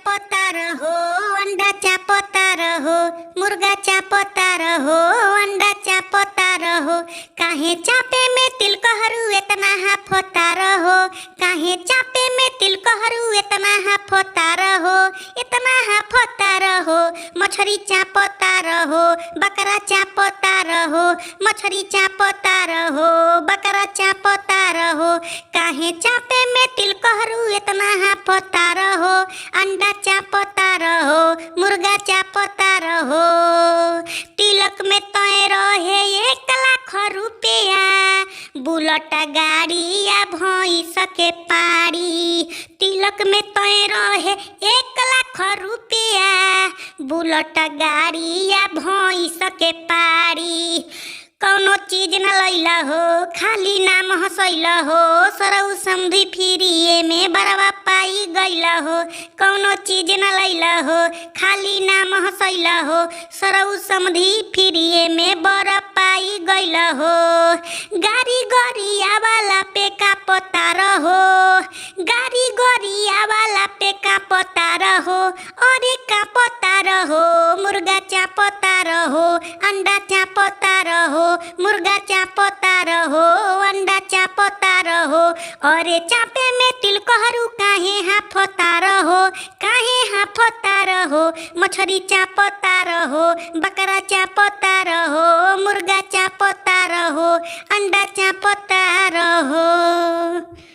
चापता रहो, अंडा चापता रहो, मुर्गा चापता रहो, अंडा चापता रहो। काहे चापे में तिल कहरू इतना हाफता रहो, काहे चापे में तिल कहरू इतना हाफता रहो, इतना हाफता रहो। मछरी चापता रहो, बकरा चापता रहो, मछरी चापता रहो, बकरा चापता रहो। काहे चापे में तिल कहरू इतना हाफता रहो, अंडा चापता रहो, मुर्गा चापता रहो। तिलक में तय रहे 1,00,000 रुपया, बुलेट गाड़ी या भैंस के पाड़ी। तिलक में तय रहे 1,00,000 रुपया, बुलेट गाड़ी या भैंस के पाड़ी। कौनो चीज न लैला हो, खाली नाम हंसैला हो, सरऊ समधी फिरिए में बरवा पाई गैला हो। कौनो चीज न लैला हो, खाली नाम हंसैला हो, सरऊ समधी फिरिए में बर पाई गैला हो। गाड़ी गरिया वाला पे का पता रहो, गाड़ी गरिया वाला पे का पता रहो, अरे का पता रहो। मुर्गा चापता रहो, अंडा चापता रहो, मुर्गा चापता रहो, अंडा चापता रहो। अरे चापे में तिल कहरू काहे हाफता रहो, काहे हाफता रहो। मछरी चापता रहो, बकरा चापता रहो, मुर्गा चापता रहो, अंडा चापता रहो।